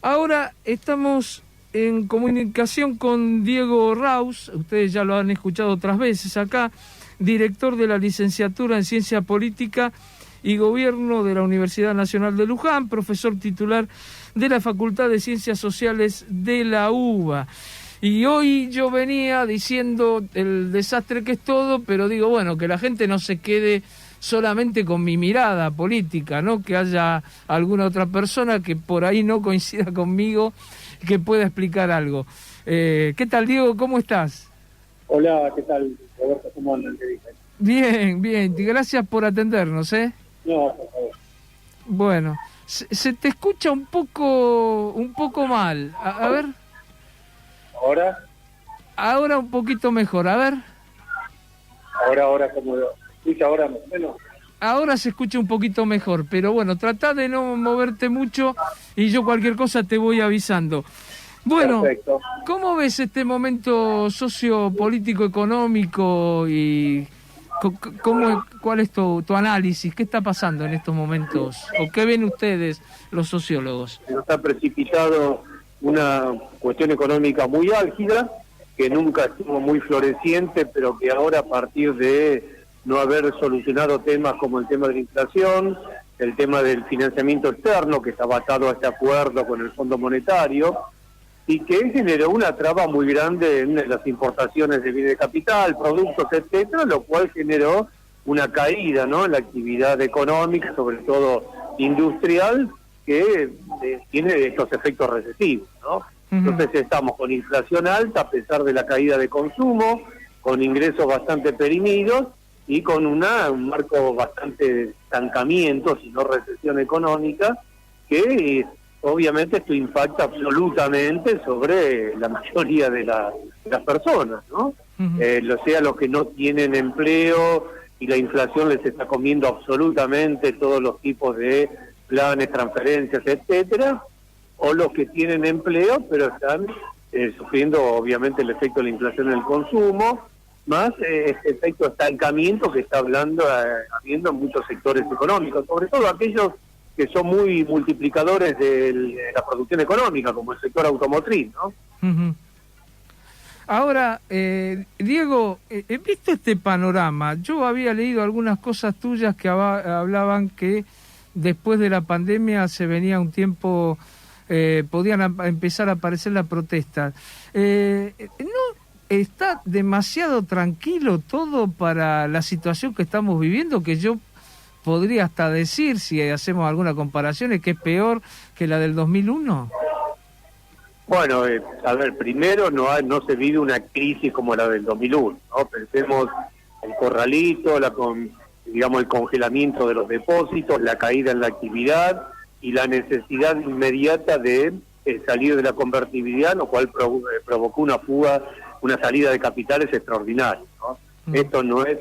Ahora estamos en comunicación con Diego Raus, ustedes ya lo han escuchado otras veces acá, director de la licenciatura en Ciencia Política y Gobierno de la Universidad Nacional de Luján, profesor titular de la Facultad de Ciencias Sociales de la UBA. Y hoy yo venía diciendo el desastre que es todo, pero digo, bueno, que la gente no se quede solamente con mi mirada política, ¿no? Que haya alguna otra persona que por ahí no coincida conmigo, que pueda explicar algo. ¿Qué tal, Diego? ¿Cómo estás? Hola, ¿qué tal, Roberto? ¿Cómo andan? ¿Qué dicen? Bien, bien. Gracias por atendernos, ¿eh? No, por favor. Bueno, se te escucha un poco mal. A ver. ¿Ahora? Ahora un poquito mejor. A ver. Ahora, ¿cómo lo escucha ahora más o menos? Ahora se escucha un poquito mejor, pero bueno, trata de no moverte mucho y yo cualquier cosa te voy avisando. Bueno, perfecto. ¿Cómo ves este momento sociopolítico, económico y cuál es tu análisis? ¿Qué está pasando en estos momentos? ¿O qué ven ustedes, los sociólogos? Nos ha precipitado una cuestión económica muy álgida, que nunca estuvo muy floreciente, pero que ahora, a partir de no haber solucionado temas como el tema de la inflación, el tema del financiamiento externo, que estaba atado a este acuerdo con el Fondo Monetario, y que generó una traba muy grande en las importaciones de bienes de capital, productos, etcétera, lo cual generó una caída, ¿no?, en la actividad económica, sobre todo industrial, que tiene estos efectos recesivos, ¿no? Entonces estamos con inflación alta a pesar de la caída de consumo, con ingresos bastante perimidos y con un marco bastante de estancamiento, si no recesión económica, que obviamente esto impacta absolutamente sobre la mayoría de las personas, ¿no? Sea los que no tienen empleo y la inflación les está comiendo absolutamente todos los tipos de planes, transferencias, etcétera, o los que tienen empleo pero están sufriendo obviamente el efecto de la inflación en el consumo, más este efecto de estancamiento que está habiendo en muchos sectores económicos, sobre todo aquellos que son muy multiplicadores de la producción económica, como el sector automotriz, ¿no? Ahora, Diego, he visto este panorama. Yo había leído algunas cosas tuyas que hablaban que después de la pandemia se venía un tiempo, podían empezar a aparecer las protestas. ¿No está demasiado tranquilo todo para la situación que estamos viviendo? Que yo podría hasta decir, si hacemos alguna comparación, es que es peor que la del 2001. Bueno, a ver, primero no se vive una crisis como la del 2001, ¿no? Pensemos el corralito, digamos el congelamiento de los depósitos, la caída en la actividad y la necesidad inmediata de salir de la convertibilidad, lo cual provocó una fuga, una salida de capitales extraordinaria, ¿no? Esto no es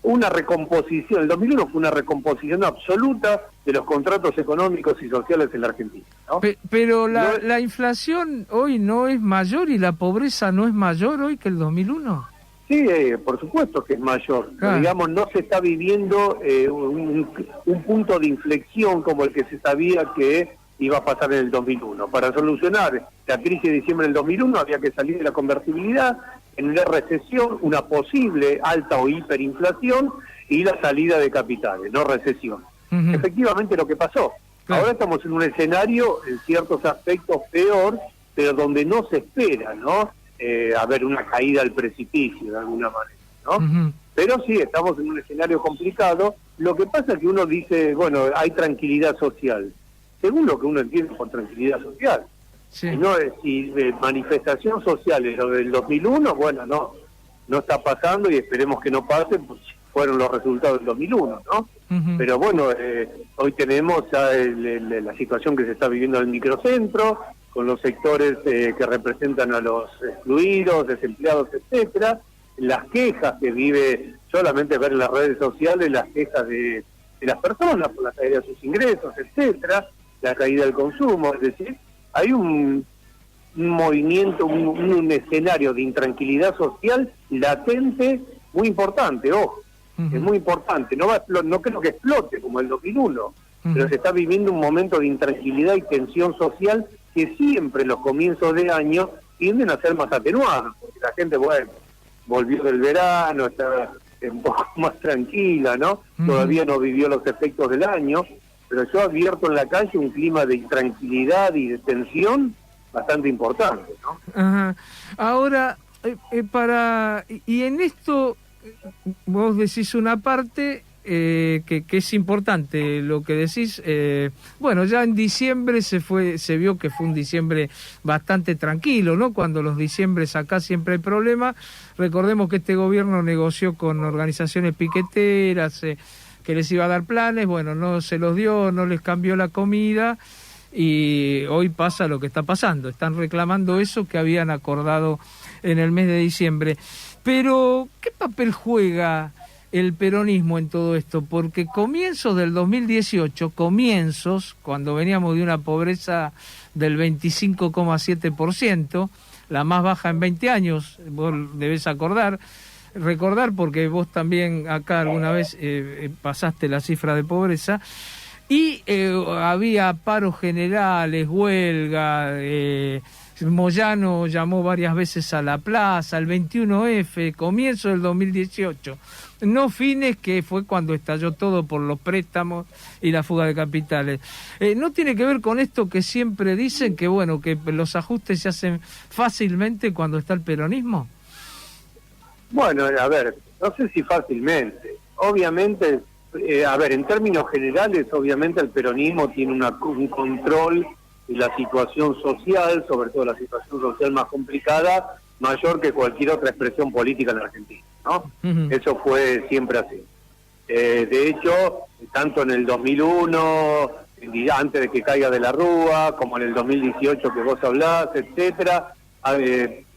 una recomposición, el 2001 fue una recomposición absoluta de los contratos económicos y sociales en la Argentina, ¿no? Pero la inflación hoy no es mayor y la pobreza no es mayor hoy que el 2001. Sí, por supuesto que es mayor. Pero, digamos, no se está viviendo un punto de inflexión como el que se sabía que iba a pasar en el 2001. Para solucionar la crisis de diciembre del 2001 había que salir de la convertibilidad, en una recesión, una posible alta o hiperinflación y la salida de capitales, no recesión. Efectivamente lo que pasó. Ahora estamos en un escenario en ciertos aspectos peor, pero donde no se espera, ¿no? Haber una caída al precipicio de alguna manera, ¿no? Pero sí, estamos en un escenario complicado. Lo que pasa es que uno dice, bueno, hay tranquilidad social. Según lo que uno entiende por tranquilidad social. Sí. Si manifestación social es lo del 2001, bueno, no está pasando y esperemos que no pase, pues fueron los resultados del 2001, ¿no? Pero bueno, hoy tenemos ya la situación que se está viviendo en el microcentro, con los sectores que representan a los excluidos, desempleados, etcétera, las quejas que vive, solamente ver en las redes sociales, las quejas de las personas por la caída de sus ingresos, etcétera, la caída del consumo, es decir, hay un movimiento, un escenario de intranquilidad social latente muy importante, ojo, es muy importante, no creo que explote como el 2001, pero se está viviendo un momento de intranquilidad y tensión social que siempre en los comienzos de año tienden a ser más atenuados, porque la gente, bueno, volvió del verano, está un poco más tranquila, ¿no? Todavía no vivió los efectos del año, pero yo advierto en la calle un clima de intranquilidad y de tensión bastante importante, ¿no? Ajá. Ahora, y en esto, vos decís una parte que es importante lo que decís. Bueno, ya en diciembre se vio que fue un diciembre bastante tranquilo, ¿no? Cuando los diciembres acá siempre hay problemas. Recordemos que este gobierno negoció con organizaciones piqueteras que les iba a dar planes, bueno, no se los dio, no les cambió la comida, y hoy pasa lo que está pasando. Están reclamando eso que habían acordado en el mes de diciembre. Pero, ¿qué papel juega el peronismo en todo esto? Porque comienzos del 2018, cuando veníamos de una pobreza del 25,7%, la más baja en 20 años, vos debés recordar porque vos también acá alguna vez pasaste la cifra de pobreza, y había paros generales, huelga, Moyano llamó varias veces a la plaza, el 21F, comienzo del 2018, no fines, que fue cuando estalló todo por los préstamos y la fuga de capitales. ¿No tiene que ver con esto que siempre dicen, que bueno, que los ajustes se hacen fácilmente cuando está el peronismo? Bueno, a ver, no sé si fácilmente. Obviamente, en términos generales, obviamente el peronismo tiene un control de la situación social, sobre todo la situación social más complicada, mayor que cualquier otra expresión política en la Argentina, ¿no? Eso fue siempre así. De hecho, tanto en el 2001, antes de que caiga de la Rúa, como en el 2018 que vos hablás, etcétera,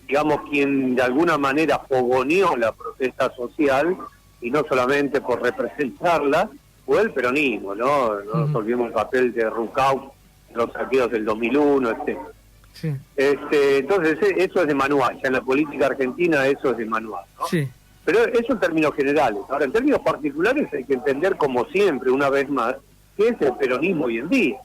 digamos, quien de alguna manera fogoneó la protesta social, y no solamente por representarla, fue el peronismo, ¿no? No nos olvidemos el papel de Rucauf, los saqueos del 2001, etc. Sí. Entonces, eso es de manual, ya en la política argentina eso es de manual, ¿no? Sí. Pero eso en términos generales. Ahora, en términos particulares hay que entender, como siempre, una vez más, qué es el peronismo hoy en día,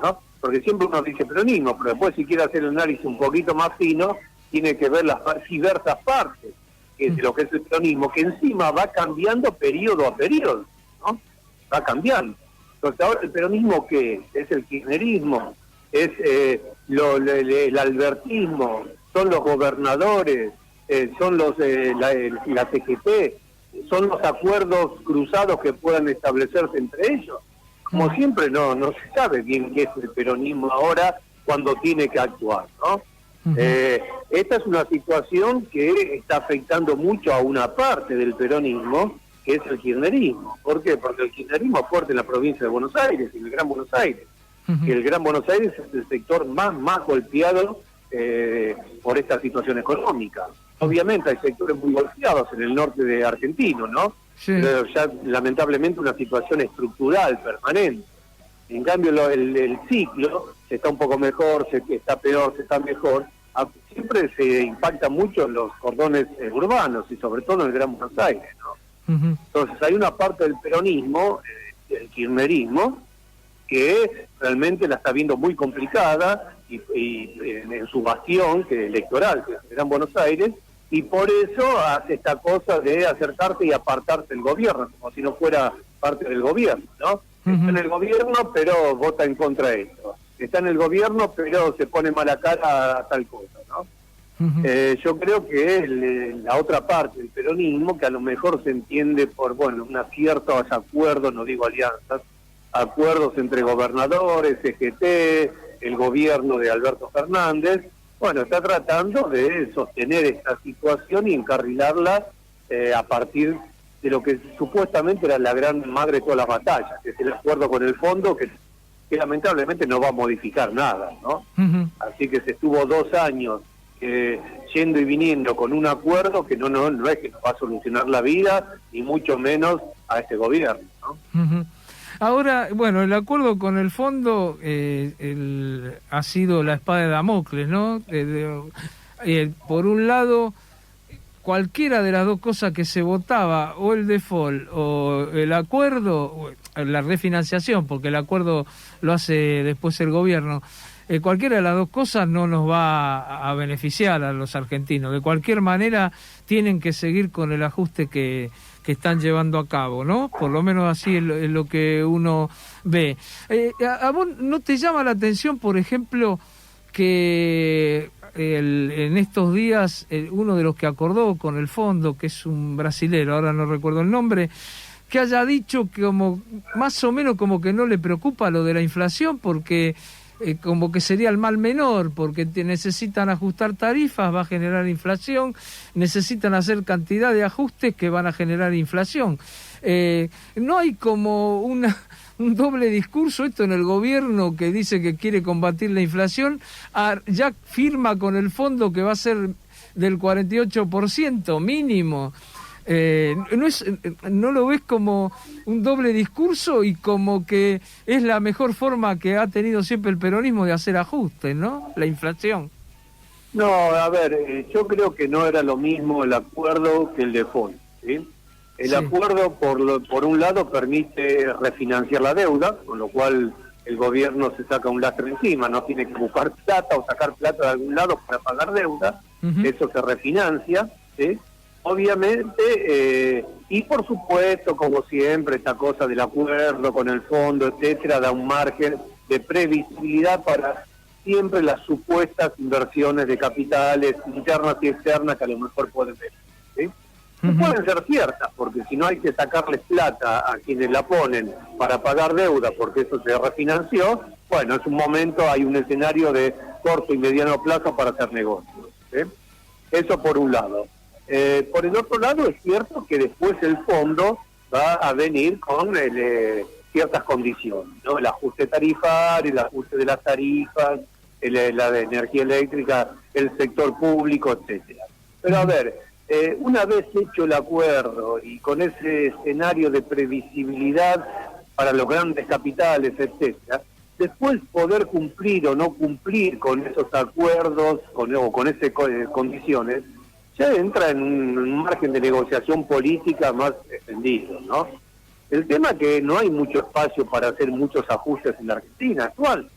¿no? Porque siempre uno dice peronismo, pero después, si quiere hacer el análisis un poquito más fino, tiene que ver las diversas partes de lo que es el peronismo, que encima va cambiando periodo a periodo, ¿no? Va cambiando. Entonces, ahora el peronismo, ¿qué es? El kirchnerismo, es el albertismo, son los gobernadores, son la CGT, son los acuerdos cruzados que puedan establecerse entre ellos. Como siempre, no se sabe bien qué es el peronismo ahora, cuando tiene que actuar, ¿no? Esta es una situación que está afectando mucho a una parte del peronismo, que es el kirchnerismo. ¿Por qué? Porque el kirchnerismo es fuerte en la provincia de Buenos Aires, en el Gran Buenos Aires. Y el Gran Buenos Aires es el sector más golpeado por esta situación económica. Obviamente hay sectores muy golpeados en el norte de Argentina, ¿no? Sí. Pero ya lamentablemente una situación estructural, permanente. En cambio el ciclo se está un poco mejor, se está peor, se está mejor. Siempre se impacta mucho en los cordones urbanos y sobre todo en el Gran Buenos Aires, ¿no? Entonces hay una parte del peronismo, el kirchnerismo, que realmente la está viendo muy complicada y en su bastión electoral, que es el Gran Buenos Aires, y por eso hace esta cosa de acercarse y apartarse del gobierno, como si no fuera parte del gobierno, ¿no? Está en el gobierno, pero vota en contra de esto. Está en el gobierno, pero se pone mala cara a tal cosa, ¿no? Yo creo que es la otra parte del peronismo, que a lo mejor se entiende por, bueno, ciertos acuerdos, no digo alianzas, acuerdos entre gobernadores, CGT, el gobierno de Alberto Fernández. Bueno, está tratando de sostener esta situación y encarrilarla a partir de lo que supuestamente era la gran madre de todas las batallas, que es el acuerdo con el fondo, que lamentablemente no va a modificar nada, ¿no? Así que se estuvo 2 años yendo y viniendo con un acuerdo que no es que nos va a solucionar la vida, ni mucho menos a este gobierno, ¿no? Ahora, bueno, el acuerdo con el fondo ha sido la espada de Damocles, ¿no? Por un lado, cualquiera de las dos cosas que se votaba, o el default o el acuerdo, o la refinanciación, porque el acuerdo lo hace después el gobierno, cualquiera de las dos cosas no nos va a beneficiar a los argentinos. De cualquier manera tienen que seguir con el ajuste que están llevando a cabo, ¿no? Por lo menos así es lo que uno ve. ¿A vos no te llama la atención, por ejemplo, que en estos días uno de los que acordó con el fondo, que es un brasilero, ahora no recuerdo el nombre, que haya dicho que como más o menos como que no le preocupa lo de la inflación porque como que sería el mal menor, porque necesitan ajustar tarifas, va a generar inflación, necesitan hacer cantidad de ajustes que van a generar inflación. No hay como un doble discurso esto en el gobierno que dice que quiere combatir la inflación, ya firma con el fondo que va a ser del 48% mínimo. ¿No lo ves como un doble discurso y como que es la mejor forma que ha tenido siempre el peronismo de hacer ajustes, ¿no? La inflación. No, a ver, yo creo que no era lo mismo el acuerdo que el de fondo, ¿sí? El acuerdo, por un lado, permite refinanciar la deuda, con lo cual el gobierno se saca un lastre encima, no tiene que buscar plata o sacar plata de algún lado para pagar deuda, eso se refinancia, ¿sí? Obviamente, y por supuesto, como siempre, esta cosa del acuerdo con el fondo, etcétera, da un margen de previsibilidad para siempre las supuestas inversiones de capitales internas y externas que a lo mejor pueden venir, ¿sí? No pueden ser ciertas, porque si no hay que sacarles plata a quienes la ponen para pagar deuda, porque eso se refinanció, bueno, es un momento, hay un escenario de corto y mediano plazo para hacer negocios, ¿sí? Eso por un lado. Por el otro lado, es cierto que después el fondo va a venir con ciertas condiciones, ¿no? El ajuste tarifario, el ajuste de las tarifas, la de energía eléctrica, el sector público, etcétera. Pero a ver, una vez hecho el acuerdo y con ese escenario de previsibilidad para los grandes capitales, etcétera, después poder cumplir o no cumplir con esos acuerdos o con esas condiciones, ya entra en un margen de negociación política más extendido, ¿no? El tema es que no hay mucho espacio para hacer muchos ajustes en la Argentina actual.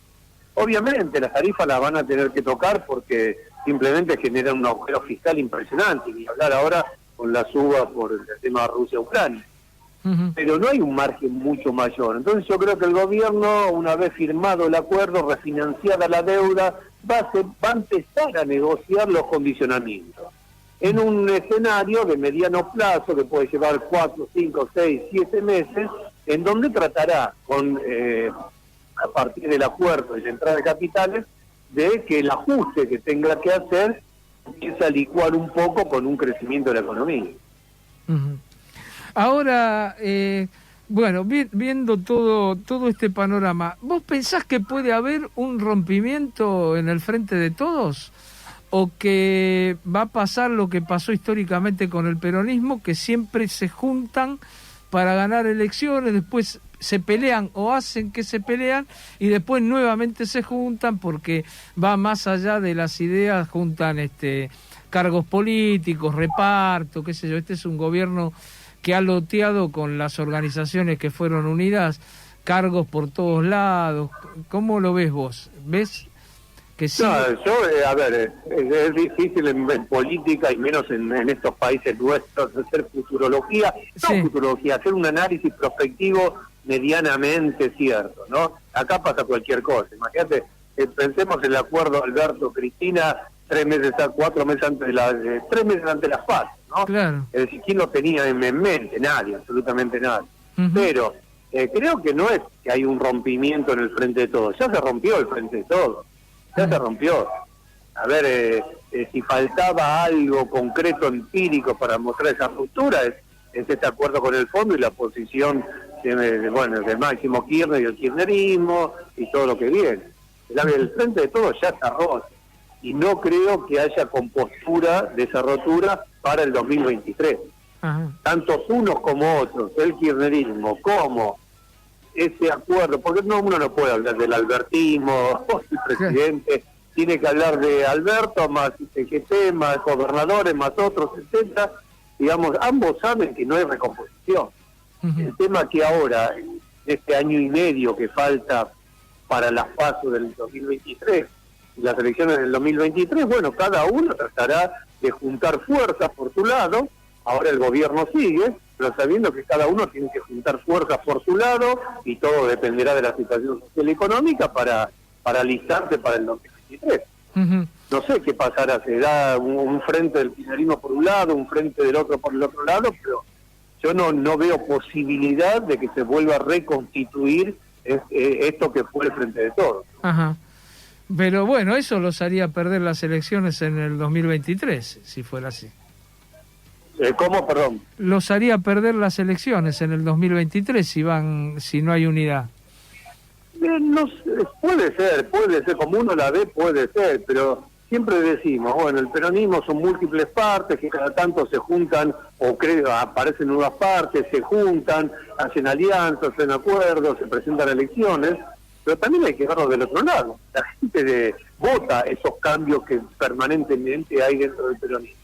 Obviamente las tarifas las van a tener que tocar porque simplemente generan un agujero fiscal impresionante, y hablar ahora con la suba por el tema Rusia-Ucrania. Pero no hay un margen mucho mayor. Entonces yo creo que el gobierno, una vez firmado el acuerdo, refinanciada la deuda, va a empezar a negociar los condicionamientos en un escenario de mediano plazo que puede llevar 4, 5, 6, 7 meses, en donde tratará a partir del acuerdo de la entrada de capitales, de que el ajuste que tenga que hacer empiece a licuar un poco con un crecimiento de la economía. Ahora, bueno, viendo todo este panorama, ¿vos pensás que puede haber un rompimiento en el frente de todos? ¿O que va a pasar lo que pasó históricamente con el peronismo, que siempre se juntan para ganar elecciones, después se pelean o hacen que se pelean y después nuevamente se juntan porque va más allá de las ideas, juntan cargos políticos, reparto, qué sé yo? Este es un gobierno que ha loteado con las organizaciones que fueron unidas, cargos por todos lados. ¿Cómo lo ves vos? ¿Ves que sí? No, yo, a ver, es difícil en política y menos en estos países nuestros hacer futurología, hacer un análisis prospectivo medianamente cierto, ¿no? Acá pasa cualquier cosa. Imagínate, pensemos en el acuerdo Alberto-Cristina 3 meses, 4 meses antes de 3 meses antes de las PAS, ¿no? Claro. Es decir, ¿quién lo tenía en mente? Nadie, absolutamente nadie. Pero creo que no es que hay un rompimiento en el frente de todos, ya se rompió el frente de todos. Ya se rompió. A ver, si faltaba algo concreto, empírico para mostrar esa ruptura, es este acuerdo con el fondo y la posición de Máximo Kirchner y el kirchnerismo y todo lo que viene. El frente de todos ya está roto y no creo que haya compostura de esa rotura para el 2023. Tantos unos como otros, el kirchnerismo como ese acuerdo, porque uno no puede hablar del albertismo, el presidente tiene que hablar de Alberto más CGT, más gobernadores, más otros, etcétera. Digamos, ambos saben que no hay recomposición. El tema que ahora, este año y medio que falta para las PASO del 2023 y las elecciones del 2023, bueno, cada uno tratará de juntar fuerzas por su lado. Ahora el gobierno sigue, pero sabiendo que cada uno tiene que juntar fuerzas por su lado y todo dependerá de la situación social y económica para alistarse para el 2023. Uh-huh. No sé qué pasará, se da un frente del kirchnerismo por un lado, un frente del otro por el otro lado, pero yo no veo posibilidad de que se vuelva a reconstituir esto que fue el Frente de Todos. Ajá. Pero bueno, eso los haría perder las elecciones en el 2023, si fuera así. ¿Cómo? Perdón. Los haría perder las elecciones en el 2023 si no hay unidad. No sé, puede ser, como uno la ve, puede ser, pero siempre decimos, bueno, el peronismo son múltiples partes que cada tanto se juntan o aparecen nuevas partes, se juntan, hacen alianzas, hacen acuerdos, se presentan elecciones, pero también hay que verlo del otro lado. La gente vota esos cambios que permanentemente hay dentro del peronismo.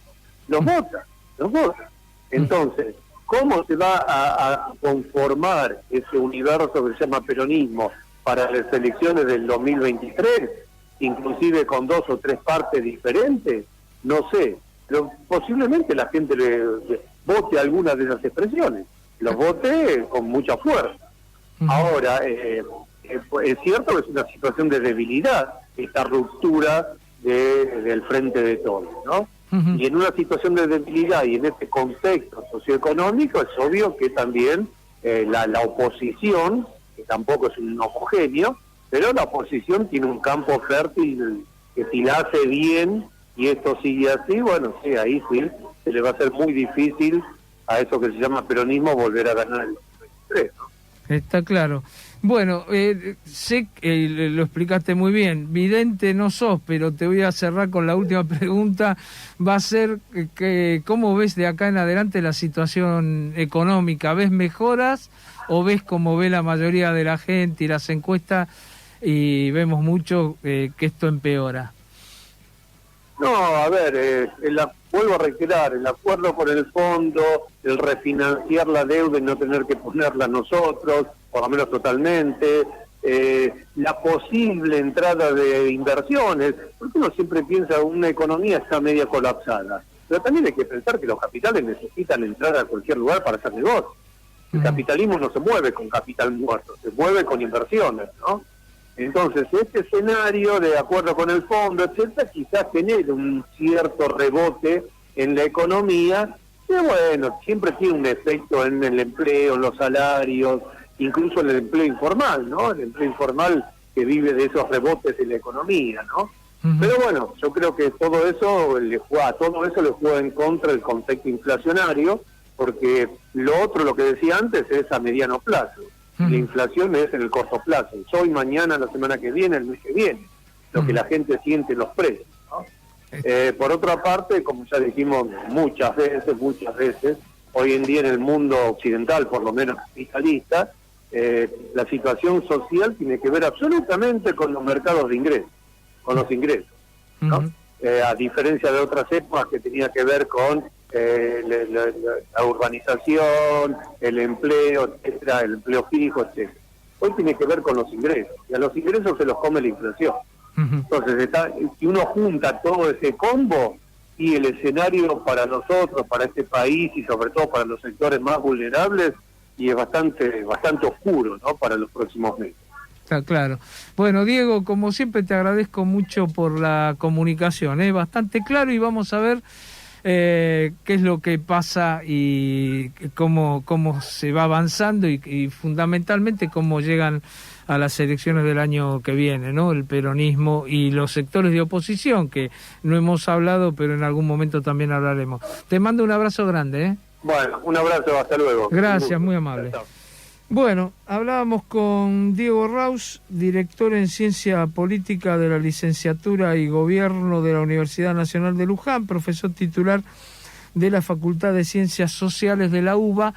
Los vota. Entonces, ¿cómo se va a conformar ese universo que se llama peronismo para las elecciones del 2023, inclusive con 2 o 3 partes diferentes? No sé, pero posiblemente la gente le vote alguna de esas expresiones, los vote con mucha fuerza. Ahora, es cierto que es una situación de debilidad, esta ruptura del Frente de Todos, ¿no? Y en una situación de debilidad y en este contexto socioeconómico es obvio que también la oposición, que tampoco es un homogéneo, pero la oposición tiene un campo fértil que si la hace bien y esto sigue así, bueno, sí, ahí sí, se le va a hacer muy difícil a eso que se llama peronismo volver a ganar el 2023, ¿no? Está claro. Bueno, sé que lo explicaste muy bien, vidente no sos, pero te voy a cerrar con la última pregunta. Va a ser que ¿cómo ves de acá en adelante la situación económica? ¿Ves mejoras o ves como ve la mayoría de la gente y las encuestas y vemos mucho que esto empeora? No, a ver, vuelvo a reiterar, el acuerdo con el fondo, el refinanciar la deuda y no tener que ponerla nosotros, por lo menos totalmente, la posible entrada de inversiones, porque uno siempre piensa una economía está media colapsada, pero también hay que pensar que los capitales necesitan entrar a cualquier lugar para hacer negocio. El capitalismo no se mueve con capital muerto, se mueve con inversiones, ¿no? Entonces, este escenario de acuerdo con el fondo, etcétera, quizás genere un cierto rebote en la economía, que bueno, siempre tiene un efecto en el empleo, en los salarios, incluso en el empleo informal, ¿no? El empleo informal que vive de esos rebotes en la economía, ¿no? Pero bueno, yo creo que todo eso le juega en contra el contexto inflacionario, porque lo que decía antes es a mediano plazo. La inflación es en el corto plazo, hoy, mañana, la semana que viene, el mes que viene, lo que la gente siente en los precios, ¿no? Por otra parte, como ya dijimos muchas veces, hoy en día en el mundo occidental, por lo menos capitalista, la situación social tiene que ver absolutamente con los mercados de ingresos, con los ingresos, ¿no? A diferencia de otras épocas que tenía que ver con la urbanización, el empleo, etcétera, el empleo fijo, etcétera. Hoy tiene que ver con los ingresos, y a los ingresos se los come la inflación. Entonces, si uno junta todo ese combo, y el escenario para nosotros, para este país y sobre todo para los sectores más vulnerables, y es bastante oscuro, ¿no?, para los próximos meses. Está claro. Bueno, Diego, como siempre te agradezco mucho por la comunicación, bastante claro, y vamos a ver qué es lo que pasa y cómo se va avanzando y fundamentalmente cómo llegan a las elecciones del año que viene, ¿no? El peronismo y los sectores de oposición, que no hemos hablado, pero en algún momento también hablaremos. Te mando un abrazo grande, Bueno, un abrazo, hasta luego. Gracias, muy amable. Chao. Bueno, hablábamos con Diego Raus, director en Ciencia Política de la Licenciatura y Gobierno de la Universidad Nacional de Luján, profesor titular de la Facultad de Ciencias Sociales de la UBA.